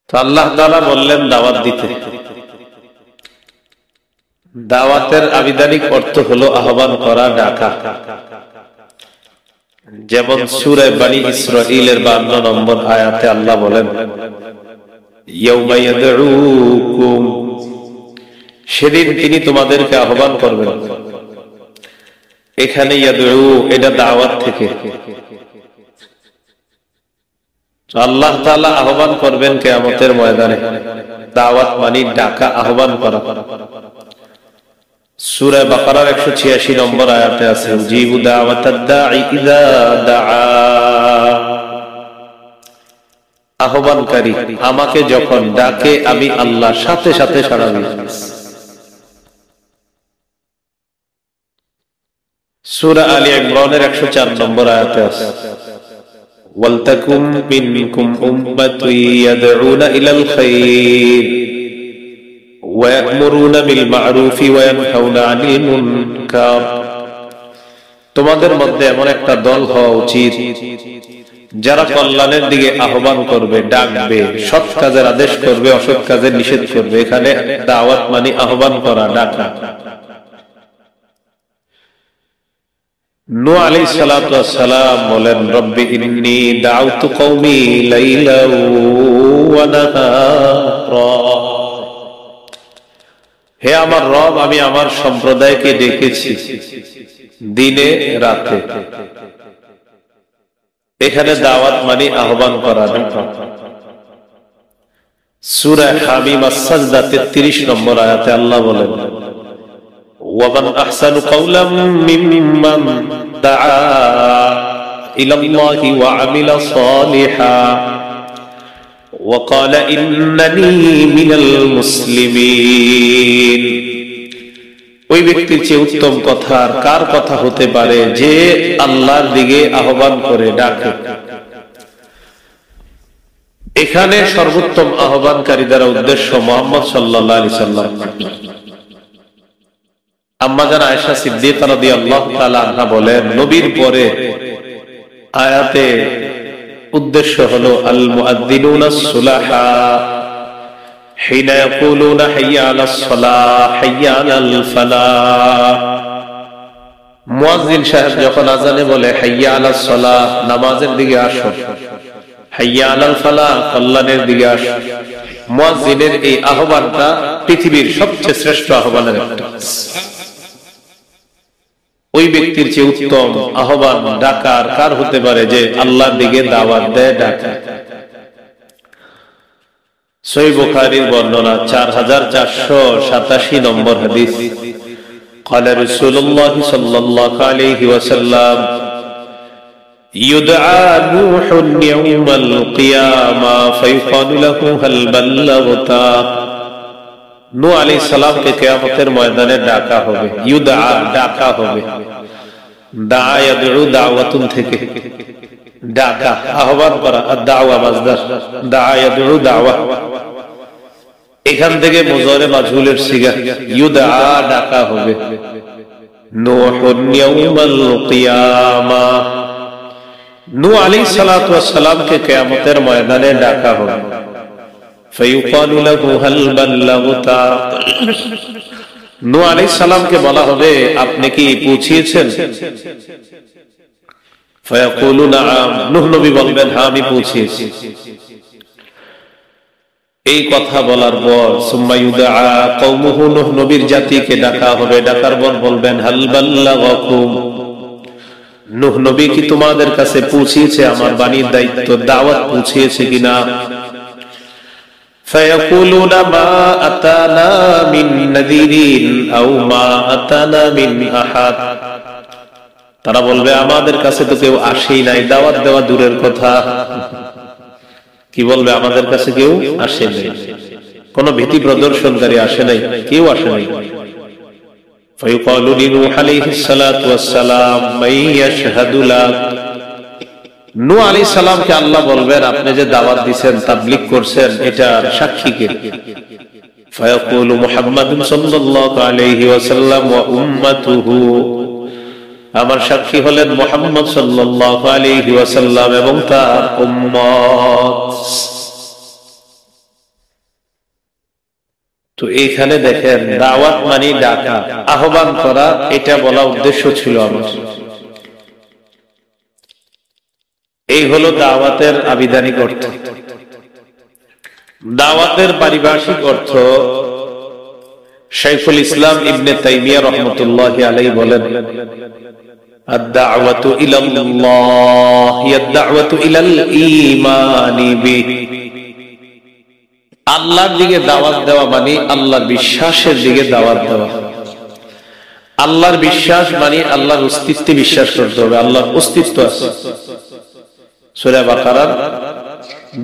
তো আল্লাহ তাআলা বললেন দাওয়াত দিতে। দাওয়াতের আবিধানিক অর্থ হলো আহ্বান করা, ডাকা। যেমন সূরা বনী ইসরাঈলের 52 নম্বর আয়াতে আল্লাহ বলেন, ইয়াউমা ইয়াদউকুম, সেদিন তিনি তোমাদেরকে আহ্বান করবেন। এখানে ইয়াদউ এটা দাওয়াত থেকে। আল্লাহ তাআলা আহ্বান করবেন কিয়ামতের ময়দানে। দাওয়াত মানে ডাকা, আহ্বান করা। সূরা বাকারার 186 নম্বর আয়াতে আছে, জিবু দাওয়াতাদ দাঈ ইযা দাআ, আহ্বানকারী আমাকে যখন ডাকে আমি আল্লাহ সাথে সাথে সাড়া দিই। সূরা আলী ইমরানের 104 নম্বর আয়াতে আছে, ওয়ালতাকুম মিনকুম উম্মাতুন ইয়াদউনা ইলাল খায়র ওয়া ইয়া'মুরুনা বিল মা'রুফি ওয়া ইয়ানহাউনা আনিল মুনকার, তোমাদের মধ্যে এমন একটা দল হওয়া উচিত যারা কল্যাণের দিকে আহ্বান করবে, ডাকবে, সৎ কাজের আদেশ করবে, অসৎ কাজের নিষেধ করবে। এখানে দাওয়াত মানে আহ্বান করা, ডাকা। নূহ আলাইহিস সালাতু ওয়াস সালাম বলেন, রব্বি ইন্নী দাউতু কওমি লাইলান ওয়া নাহারা, হে আমার রব, আমি আমার সম্প্রদায়কে ডেকেছি দিনে রাতে। এখানে দাওয়াত মানে আহ্বান করা। সূরা হামিম আস-সাজদা 33 নম্বর আয়াতে আল্লাহ বলেন, ওয়ামান আহসানু কাওলাম মিম্মান দাআ ইলাল্লাহি ওয়া আমিলা সালিহা ওয়া ক্বালা ইন্নানী মিনাল মুসলিমিন, ওই ব্যক্তির চেয়ে উত্তম কথা আর কার কথা হতে পারে যে আল্লাহর দিকে আহ্বান করে, ডাকে। এখানে সর্বোত্তম আহ্বানকারী দ্বারা উদ্দেশ্য মুহাম্মদ সাল্লাল্লাহু আলাইহি সাল্লাম। আম্মা জান আয়েশা সিদ্দিকা রাদিয়াল্লাহু তাআলা আনহা বলেন, নবীর পরে আয়াতে উদ্দেশ্য হলো আল মুআদ্দিনুনাস সুলাহা হিনা ইয়াকুলুনা হাইয়া আলাস সালাহ হাইয়া আলাল ফালাহ, মুয়াজ্জিন সাহেব যখন আযানে বলে হাইয়া আলাস সালাহ, নামাজের দিকে আসো, হাইয়া আলাল ফালাহ, কল্যাণের দিকে আসো। মুয়াজ্জিনের এই আহ্বানটা পৃথিবীর সবচেয়ে শ্রেষ্ঠ আহ্বানের একটা। ওই ব্যক্তির চেয়ে উত্তম আহ্বান ডাকার কার হতে পারে যে আল্লাহর দিকে দাওয়াত দেয়, ডাকে। সহিহ বুখারীর বর্ণনা 4487 নম্বর হাদিস, قال رسول الله صلى الله عليه وسلم يدعى نوح يوم القيامة فيقال له هل بلغت, নূহ আলাইহিস সালামকে কিয়ামতের ময়দানে ডাকা হবে। ইউদা, ডাকা হবে। দা ইয়াদউ দাওয়াতুন থেকে, ডাকা, আহ্বান করা। আর দাওয়া মাসদার, দা ইয়াদউ দাওয়া, এখান থেকে মুজারে মাজহুলের সিগা, ইউদা, ডাকা হবে। নূহুন ইয়াউমাল কিয়ামা, নূহ আলাইহিস সালাতু ওয়াস সালামকে কিয়ামতের ময়দানে ডাকা হবে। ফায়ুকালু লাহু হাল বাল্লাগতা, নূহ আলাইহিস সালামকে বলা হবে আপনি কি পৌঁছিয়েছেন? ফায়াকুলু নাআম, নূহ নবী বলবেন হ্যাঁ আমি পৌঁছিয়েছি। এই কথা বলার পর সুম্মা ইউদআ কওমুহু, নূহ নবীর জাতিকে ডাকা হবে। ডাকার পর বলবেন হাল বাল্লাগাকুম, নূহ নবী কি তোমাদের কাছে পৌঁছিয়েছে আমার বাণীর দায়িত্ব, দাওয়াত পৌঁছিয়েছে কিনা? فيقولون ما أتانا من نذير أو ما أتانا من أحد, তারা বলবে আমাদের কাছে তো কেউ আসেই নাই, দাওয়াত দেওয়া দূরের কথা। কি বলবে? আমাদের কাছে কেউ আসে নাই, কোন ভীতি প্রদর্শনকারী আসে নাই, কেউ আসে নাই। فيقال لنوح عليه الصلاة والسلام من يشهد لك, নূহ আলাইহিস সালামকে আল্লাহ বলবেন আপনি যে দাওয়াত দিবেন, তাবলীগ করছেন, এটা সাক্ষী কে? ফায়াকুলু মুহাম্মাদুন সাল্লাল্লাহু আলাইহি ওয়াসাল্লাম ওয়া উম্মাতুহু, আমার সাক্ষী হলেন মুহাম্মদ সাল্লাল্লাহু আলাইহি ওয়াসাল্লাম এবং তার উম্মত। তো এইখানে দেখেন দাওয়াত মানে ডাকা, আহ্বান করা, এটা বলা উদ্দেশ্য ছিল আমার। এই হলো দাওয়াতের আবিধানিক অর্থ। দাওয়াতের পারিভাষিক অর্থ শাইখুল ইসলাম ইবনে তাইমিয়া রাহমাতুল্লাহি আলাইহি বলেন, আদ-দাওয়াতু ইলাল্লাহ হিয়া আদ-দাওয়াতু ইলাল ঈমানি বিহি। আল্লাহর দিকে দাওয়াত দেওয়া মানে আল্লাহর বিশ্বাসের দিকে দাওয়াত দেওয়া। আল্লাহর বিশ্বাস মানে আল্লাহর অস্তিত্বে বিশ্বাস করতে হবে, আল্লাহর অস্তিত্ব আছে। সূরা বাকারার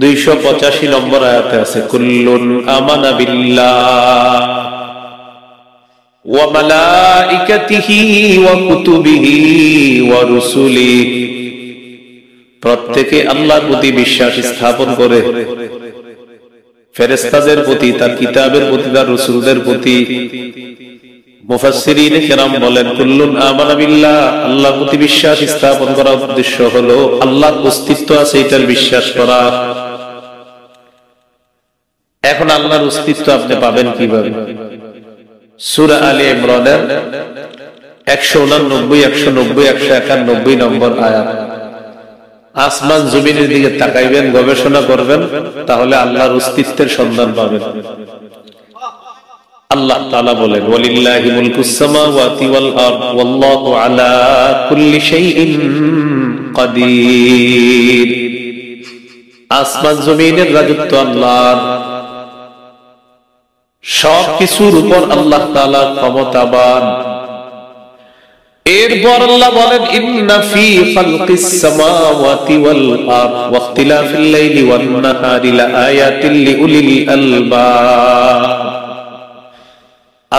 285 নম্বর আয়াতে আছে, কুল্লুন আমানা বিল্লাহ ওয়া মালাইকাতিহি ওয়া কুতুবিহি ওয়া রুসুলিহি। প্রত্যেকে আল্লাহর প্রতি বিশ্বাস স্থাপন করে, ফেরেশতাদের প্রতি, তার কিতাবের প্রতি, তার রাসূলদের প্রতি। মুফাসসিরিনে কেরাম বলেন, কুল্লুন আমানা বিল্লাহ, আল্লাহর প্রতি বিশ্বাস স্থাপন করার উদ্দেশ্য হলো আল্লাহর অস্তিত্ব আছে এটার বিশ্বাস করা। এখন আল্লাহর অস্তিত্ব আপনি পাবেন কিভাবে? সূরা আলে ইমরানের 189, 190, 191 নম্বর আয়াত। আসমান জমিনের দিকে তাকাইবেন, গবেষণা করবেন, তাহলে আল্লাহর অস্তিত্বের সন্ধান পাবেন। আল্লাহ তাআলা বলেন, ওয়ালিল্লাহি মুলকুস সামাওয়াতি ওয়াল আরদ ওয়াল্লাহু আলা কুল্লি শাইইন কাদির। আসমান জমিনের রাজত্ব আল্লাহর, সব কিছুর উপর আল্লাহ তাআলা ক্ষমতাবান। এরপর আল্লাহ বলেন, ইন্না ফি খালকিস সামাওয়াতি ওয়াল আরদ ওয়া ইখতিলাফিল লাইলি ওয়ান নাহারি লাআয়াতিল লিউলিল আলবাব।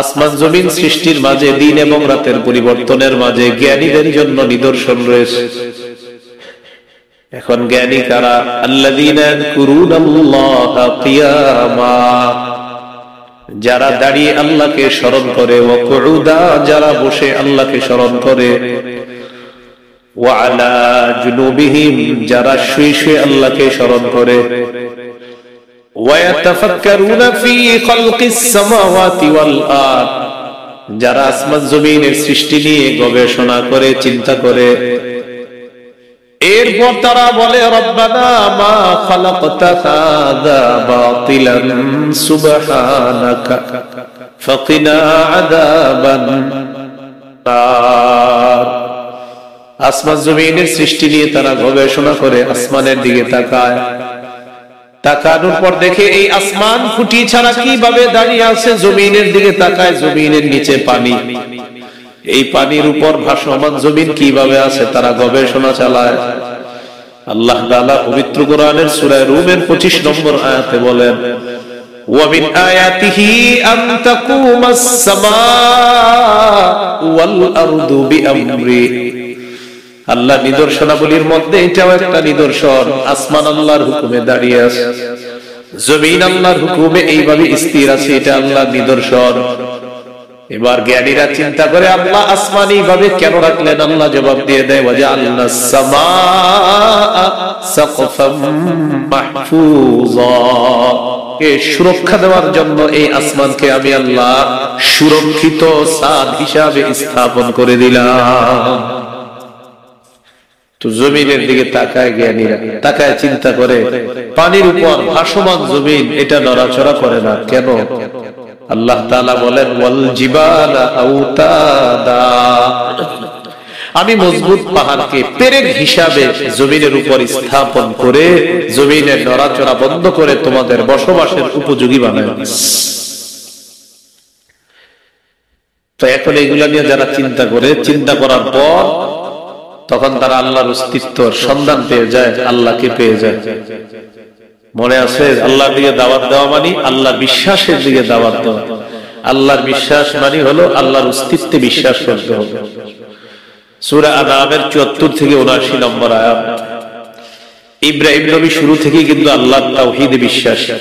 আসমান জমিন সৃষ্টির মাঝে, দিন এবং রাতের পরিবর্তনের মাঝে জ্ঞানীদের জন্য নিদর্শন রয়েছে। এখন জ্ঞানী কারা? আল্লাযীনা ইয়াযকুরুনাল্লাহা কিয়ামা, যারা দাঁড়িয়ে আল্লাহকে স্মরণ করে, ওয়া কুউদা, যারা বসে আল্লাহকে স্মরণ করে, ওয়া আলা জুনুবিহিম, যারা শুয়ে শুয়ে আল্লাহকে স্মরণ করে, ওয়া ইয়াতাফাক্কারুনা ফি খালকিস সামাওয়াতি ওয়াল আরদ, যারা আসমান জমিনের সৃষ্টি নিয়ে গবেষণা করে, চিন্তা করে। এরপর তারা বলে, রব্বানা মা খালাকতা হাযা বাতিলান সুবহানাকা ফাকিনা আযাবান নার। আসমান জমিনের সৃষ্টি নিয়ে তারা গবেষণা করে, আসমানের দিকে তাকায়, তাকানোর পর দেখে এই আসমান খুঁটি ছাড়া কিভাবে দাঁড়িয়ে আছে, জমিনের দিকে তাকায়, জমিনের নিচে পানি, এই পানির উপর ভাসমান জমিন কিভাবে আছে তারা গবেষণা চালায়। আল্লাহ তাআলা পবিত্র কোরআনের সূরা রুমের 25 নম্বর আয়াতে বলেন, ওয়া মিন আয়াতিহি আন তাকুমাস সামাউ ওয়াল আরদু বিআমরি। আল্লাহ নিদর্শনাবলীর মধ্যে এটাও একটা নিদর্শন, আসমান আল্লাহর হুকুমে দাঁড়িয়ে আছে, জমিন আল্লাহর হুকুমে এইভাবে স্থির আছে, এটা আল্লাহর নিদর্শন। এবার জ্ঞানীরা চিন্তা করে, আল্লাহ আসমানি ভাবে কেন রাখলেন? আল্লাহ জবাব দিয়ে দেয়, ওয়াজআলনাস সামাআ সাকফাম মাহফুজা, কে সুরক্ষা দেওয়ার জন্য এই আসমানকে আমি আল্লাহ সুরক্ষিত ছাদ হিসাবে স্থাপন করে দিলাম। তো জমিনের দিকে তাকায় জ্ঞানীরা, তাকায় চিন্তা করে, পানির উপর ভাসমান জমিন, এটা নড়াচড়া করে না কেন? আল্লাহ তাআলা বলেন, ওয়াল জিবালা আওতাদা, আমি মজবুত পাহাড়কে পেরেক হিসাবে জমিনের উপর স্থাপন করে জমিনের নড়াচড়া বন্ধ করে তোমাদের বসবাসের উপযোগী বানায়। তো এখন এগুলা নিয়ে যারা চিন্তা করে, চিন্তা করার পর তখন তারা আল্লাহর অস্তিত্বর সন্ধান পেয়ে যায়, আল্লাহকে পেয়ে যায়। মনে আছে, আল্লাহর দিকে দাওয়াত দেওয়া মানে আল্লাহর বিশ্বাসের দিকে দাওয়াত দেওয়া। আল্লাহর বিশ্বাস মানে হলো আল্লাহর অস্তিত্বে বিশ্বাস করতে হবে। সূরা আনামের 74 থেকে 79 নম্বর আয়াত। ইব্রাহিম নবী শুরু থেকে কিন্তু আল্লাহর তাওহীদে বিশ্বাসী।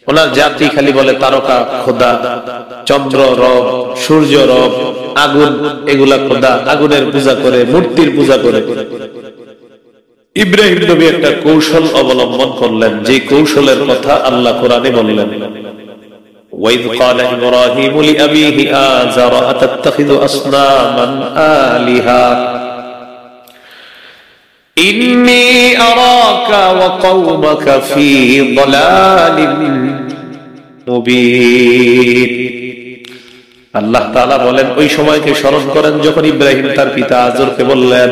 ওনার জাতি খালি বলে তারকা খোদা, চন্দ্র রব, সূর্য রব, আগুন, এগুলা খোদা, আগুনের পূজা করে, মূর্তির পূজা করে। ইব্রাহিম নবী একটা কৌশল অবলম্বন করলেন, যে কৌশলের কথা আল্লাহ কোরআনে বললেন, وإذ قال إبراهيم لأبيه آزر أتتخذ أصناما آلهة إني أراك وقومك في ضلال মুবিন। আল্লাহ তাআলা বলেন ওই সময়কে স্মরণ করেন যখন ইব্রাহিম তার পিতা আজরকে বললেন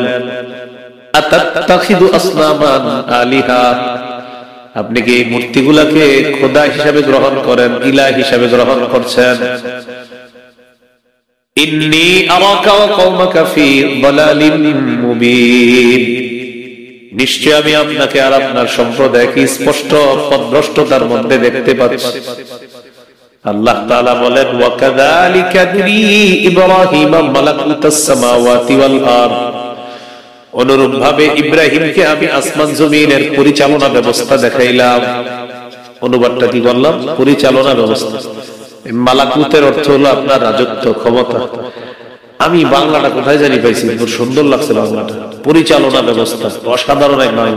আতাত্তাখিদু আসনামান আলিহা, আপনি কি মূর্তিগুলোকে খোদা হিসাবে গ্রহণ করেন, ইলাহ হিসাবে গ্রহণ করছেন। ইন্নী আরাকা ওয়া কওমাকা ফি দালালিন মুবিন, নিশ্চয় আমি আপনাকে আর আপনার সম্প্রদায়কে স্পষ্ট পথভ্রষ্টতার মধ্যে দেখতে পাচ্ছি। আল্লাহ তাআলা বলেন ওয়া কাযালিকা নুরি ইব্রাহিমা মালাকুতাস সামাওয়াতি ওয়াল আরদ, অনুরূপ ভাবে ইব্রাহিমকে আমি আসমান জমিনের পরিচালনা ব্যবস্থা দেখাইলাম। অনুবাদটা কি বললাম? পরিচালনা ব্যবস্থা। মালাকুতের অর্থ হলো আপনার রাজত্ব, ক্ষমতা। আমি বাংলাটা কোথায় জানি পাইছি, খুব সুন্দর লাগছে বাংলাটা। পরিচালনা ব্যবস্থা অসাধারণ এক নয়।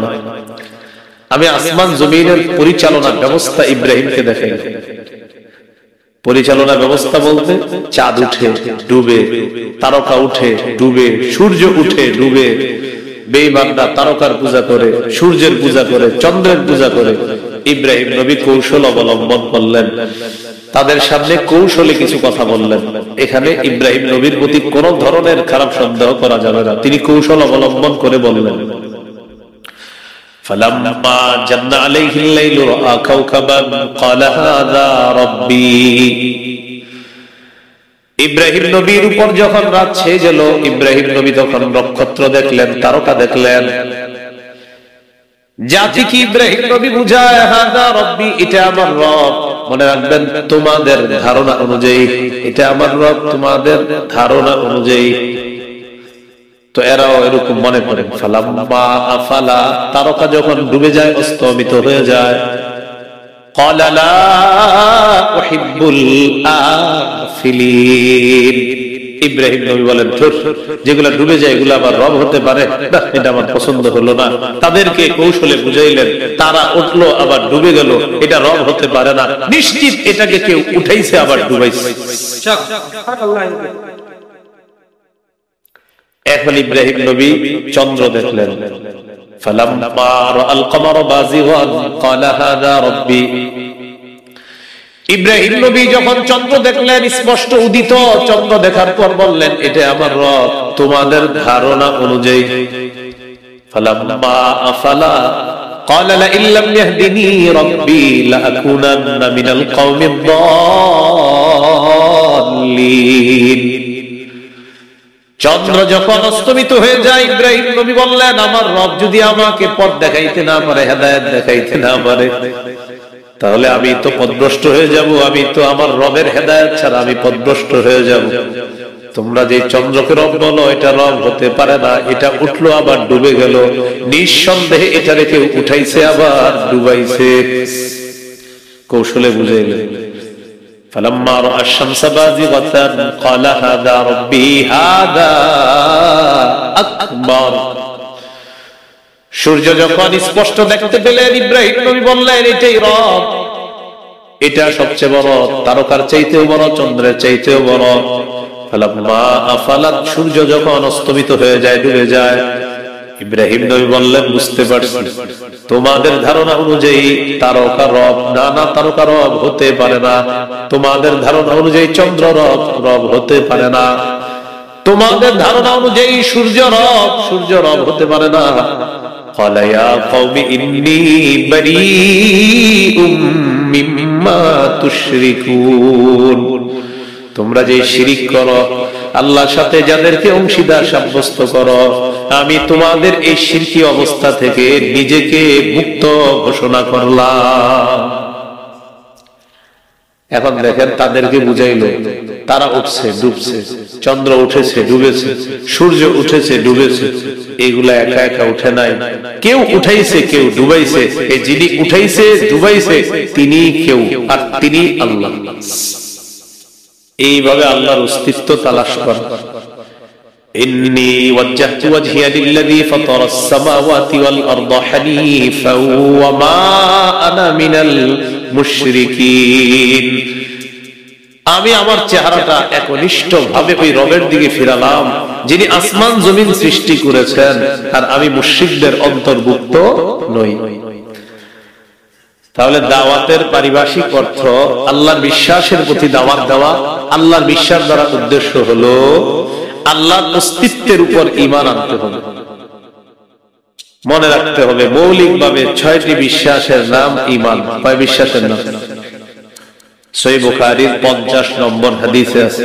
আমি আসমান জমিনের পরিচালনা ব্যবস্থা ইব্রাহিমকে দেখাইলাম। পরিচালনা ব্যবস্থা বলতে চাঁদ উঠে ডুবে, তারকা উঠে ডুবে, সূর্য উঠে ডুবে, বেঈমানরা তারকার পূজা করে, সূর্যের পূজা করে, চন্দ্রের পূজা করে। ইব্রাহিম নবী কৌশল অবলম্বন করলেন, তাদের সামনে কৌশলে কিছু কথা বললেন। এখানে ইব্রাহিম নবীর প্রতি কোন ধরনের খারাপ সন্দেহ করা যাবে না, তিনি কৌশল অবলম্বন করে বললেন فلما جن عليه الليل رأى كوكبا قال هذا ربي। ইব্রাহিম নবীর উপর যখন রাত ছেয়ে গেল, ইব্রাহিম নবী তখন নক্ষত্র দেখলেন, তারকা দেখলেন। জাতি কি ইব্রাহিম নবী বুঝায় হাদা রব্বি, এটা আমার রব। মনে রাখবেন তোমাদের ধারণা অনুযায়ী, এটা আমার রব তোমাদের ধারণা অনুযায়ী। তো এরাও এরকম মনে করেন। ফালাম্মা আফালা, তারকা যখন ডুবে যায়, অস্তমিত হয়ে যায়, ক্বালা লা উহিব্বুল আফিলিন। ইব্রাহিম নবী বলেন ধুর, যেগুলা ডুবে যায় এগুলো আবার রব হতে পারে না, এটা আমার পছন্দ হলো না। তাদেরকে কৌশলে বুঝাইলেন, তারা উঠলো আবার ডুবে গেল, এটা রব হতে পারে না, নিশ্চিত এটাকে কেউ উঠাইছে আবার ডুবাইছে। এখন ইব্রাহিম নবী চন্দ্র দেখলেন। ফালাম্মা রাআল কমার বাযিগান ক্বালা হাযা রাব্বি। ইব্রাহিম নবী যখন চন্দ্র দেখলেন, স্পষ্ট উদিত চন্দ্র দেখার পর বললেন এটা আমার রব তোমাদের ধারণা অনুযায়ী। ফালাম্মা আফালা ক্বালা লা ইল্লাম ইয়াহদিনি রাব্বি লাআকুনান্না মিনাল কওমিদ দাল্লিন। চন্দ্র যখন অস্তমিত হয়ে যায়, ইব্রাহিম নবী বললেন আমার রব যদি আমাকে পথ দেখাইতে না পারে, হেদায়েত দেখাইতে না পারে, তাহলে আমি তো পথভ্রষ্ট হয়ে যাব। আমি তো আমার রবের হেদায়েত ছাড়া আমি পথভ্রষ্ট হয়ে যাব। তোমরা যে চন্দ্রকে রব বলো, এটা রব হতে পারে না, এটা উঠলো আবার ডুবে গেল, নিঃসন্দেহে এটা রেখে উঠাইছে আবার ডুবাইছে। কৌশলে বুঝাইলেন। فلما رأى الشمس بازغة قال هذا ربي هذا أكبر। সূর্য যখন স্পষ্ট দেখতে পেলেন, ইব্রাহিম নবী বললেন এটাই রব, এটা সবচেয়ে বড়, তারকার চাইতেও বড়, চন্দ্রের চাইতেও বড়। ফালাম্মা আফালাত, সূর্য যখন অস্তমিত হয়ে যায়, ডুবে যায়, ইব্রাহিম নবী বললেন বুঝতে পারছি তোমাদের ধারণা অনুযায়ী তারকা রব না, না তারকা রব হতে পারে না। তোমাদের ধারণা অনুযায়ী চন্দ্র রব, রব হতে পারে না। তোমাদের ধারণা অনুযায়ী সূর্য রব, সূর্য রব হতে পারে না। قال يا قوم إني بريء مما تشركون। তোমরা যে শিরিক করো, আল্লাহর সাথে যাদেরকে অংশীদার সাব্যস্ত করো, আমি তোমাদের এই শিরকি অবস্থা থেকে নিজেকে মুক্ত ঘোষণা করলাম। এখন দেখেন তাদেরকে বুঝাইলো, তারা উঠছে ডুবছে, চন্দ্র উঠেছে ডুবেছে, সূর্য উঠেছে ডুবেছে, এগুলা একা একা উঠে নাই, কেউ উঠাইছে কেউ ডুবাইছে। এই যিনি উঠাইছে ডুবাইছে তিনি কেউ, আর তিনি আল্লাহ। এইভাবে আল্লাহর অস্তিত্ব তালাশ কর। ইন্নী ওয়াজ্জাহতু ওয়াজহিয়া লিল্লাযী ফাতারাস সামাওয়াতি ওয়াল আরদা হানিফাও ওয়া মা আনা মিনাল মুশরিকিন। আমি আমার চেহারাটা একনিষ্ঠ ভাবে ওই রবের দিকে ফিরালাম যিনি আসমান জমিন সৃষ্টি করেছেন, আর আমি মুশরিকদের অন্তর্ভুক্ত নই। তাহলে দাওয়াতের পারিভাষিক অর্থ আল্লাহর বিশ্বাসের প্রতি দাওয়াত দেওয়া। আল্লাহর বিশ্বাস দ্বারা উদ্দেশ্য হলো আল্লাহর অস্তিত্বের উপর ঈমান আনতে হবে। মনে রাখতে হবে মৌলিকভাবে 6টি বিশ্বাসের নাম ঈমান। কয় বিশ্বাসের নাম? সহিহ বুখারীর 50 নম্বর হাদিসে আছে,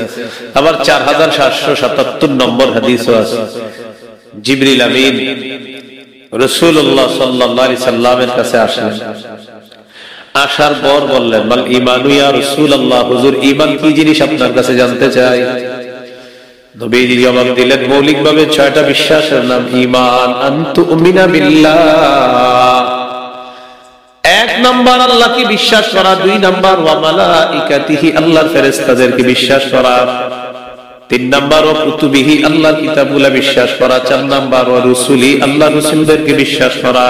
আবার 4777 নম্বর হাদিসও আছে। জিবরিল আমিন রাসূলুল্লাহ সাল্লাল্লাহু আলাইহি সাল্লামের কাছে আসলেন। আসার পর বললেন, মাল ঈমানু ইয়া রাসূলুল্লাহ, হুজুর ঈমান কি জিনিস আপনার কাছে জানতে চাই। নবীজি জবাব দিলেন, মৌলিকভাবে 6টা বিশ্বাসের নাম ঈমান। আনতুমিনা বিল্লাহ, 1 নাম্বার আল্লাহকে বিশ্বাস করা, 2 নাম্বার ওয়া মালাইকাতিহি, আল্লাহর ফেরেশতাদেরকে বিশ্বাস করা, 3 নাম্বার ওয়া কুতুবিহি, আল্লাহর কিতাবগুলো বিশ্বাস করা, 4 নাম্বার ওয়া রুসুলি, আল্লাহর রাসূলদেরকে বিশ্বাস করা,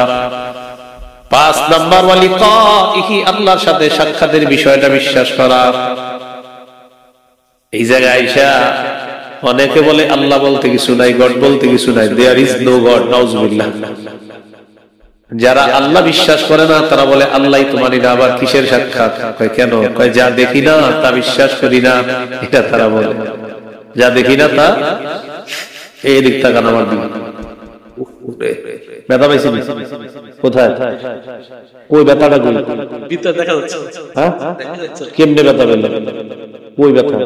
5 নাম্বার ওয়া লিকাইহি, আল্লাহর সাথে সাক্ষাতের বিষয়টা বিশ্বাস করা। এই জায়গায় আয়েশা অনেকে বলে আল্লাহ বলতে কিছু নাই, গড বলতে কিছু নাই, দেয়ার ইজ নো গড, নাউজুবিল্লাহ। যারা আল্লাহ বিশ্বাস করে না তারা বলে আল্লাহই তো মানি না, আবার কিসের সাক্ষাৎ? কয় কেন? কয় যা দেখি না তা বিশ্বাস করি না, এটা তারা বলে। যা দেখি না তা এই দিক তাকান আমার দিকে। ব্যথা পাইছি কোথায়? ওই ব্যথাটা কই? ভিতরে দেখা যাচ্ছে। হ্যাঁ, কেমনে ব্যথা পেল? ওই ব্যথা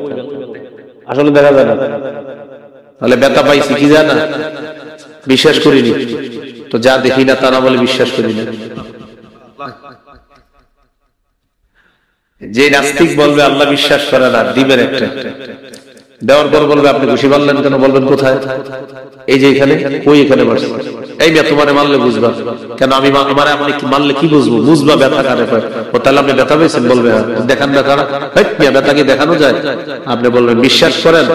আসলে দেখা যায় না। তাহলে ব্যথা পাইছি কি জানা? বিশ্বাস করিনি। তো যা দেখি না তারা বলে বিশ্বাস করি না। যে নাস্তিক বলবে আল্লাহ বিশ্বাস করে না, দিবেন একটা, দেওয়ার পর বলবে আপনি খুশি মারলেন কেন? বলবেন কোথায়? এই যে এখানে, ওই এখানে বসে। এই ব্যথা তোমারে মারলে বুঝবা কেন? আমি আমার আপনি কি মারলে কি বুঝবো? বুঝবা ব্যথা কারে কয়। ও তাহলে আপনি ব্যথা পেয়েছেন? বলবে হ্যাঁ। দেখান ব্যথাটা। ব্যথা কি দেখানো যায়? আপনি বলবেন বিশ্বাস করেন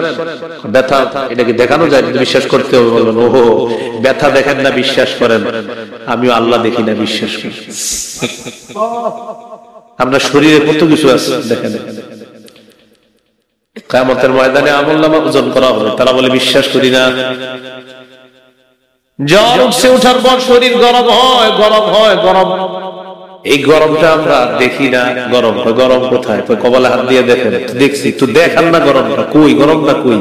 ব্যথা এটা কি দেখানো যায়? বিশ্বাস করতে হবে। বলবেন ওহো, ব্যথা দেখেন না বিশ্বাস করেন, আমিও আল্লাহ দেখি না বিশ্বাস করি। আপনার শরীরে কত কিছু আছে দেখেন। কিয়ামতের ময়দানে আমলনামা ওজন করা হবে, তারা বলে বিশ্বাস করি না। জ্বর উঠছে, ওঠার পর শরীর গরম হয়, গরম হয়, গরম। এই গরমটা আমরা দেখি না। গরম হয়, গরম কোথায়? তো কপালে হাত দিয়ে দেখেন। দেখছি তো, দেখান না গরমটা কই? গরমটা কই?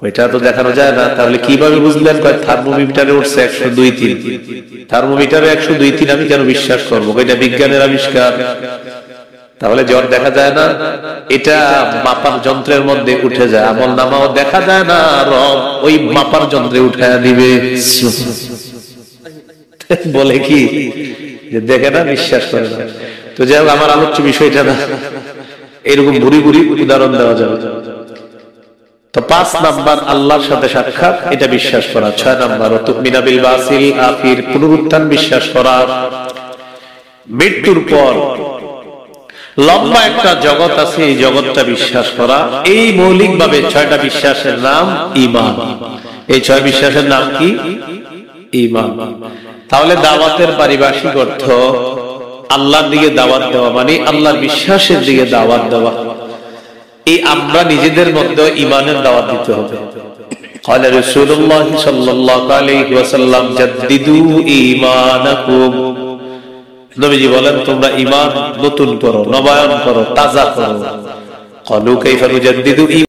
ওইটা তো দেখানো যায় না। তাহলে কিভাবে বুঝলেন? কয় থার্মোমিটারে উঠছে 102.3। থার্মোমিটারে 102.3 আমি কেন বিশ্বাস করবো? এটা বিজ্ঞানের আবিষ্কার। তাহলে জ্বর দেখা যায় না, এটা মাপার যন্ত্রের মধ্যে উঠে যায়। আমল নামাও দেখা যায় না, রব ওই মাপার যন্ত্রে উঠায়া দিবে। বলে কি যে দেখে না, বিশ্বাস করে না। তো যাই হোক, আমার আলোচ্য বিষয়টা না, এরকম বুড়ি বুড়ি উদাহরণ দেওয়া যাবে। তো 5 নাম্বার আল্লাহর সাথে সাক্ষাৎ, এটা বিশ্বাস করা। 6 নাম্বার তুমিনা বিল বাসিল আখির, পুনরুত্থান বিশ্বাস করা। মৃত্যুর পর লম্বা একটা জগৎ আছে, এই জগৎটা বিশ্বাস করা। এই মৌলিকভাবে 6টা বিশ্বাসের নাম ঈমান। এই 6 বিশ্বাসের নাম কি? ঈমান। তাহলে দাওয়াতের পারিভাষিক অর্থ আল্লাহর দিকে দাওয়াত দেওয়া, মানে আল্লাহর বিশ্বাসের দিকে দাওয়াত দেওয়া। এই আমরা নিজেদের মধ্যে ঈমানের দাওয়াত দিতে হবে। قال رسول الله صلى الله عليه وسلم جددوا ঈমানাকুম, নবীজি বলেন তোমরা ঈমান নতুন করো, নবায়ন করো, তাজা করো। قالوا كيف نجدد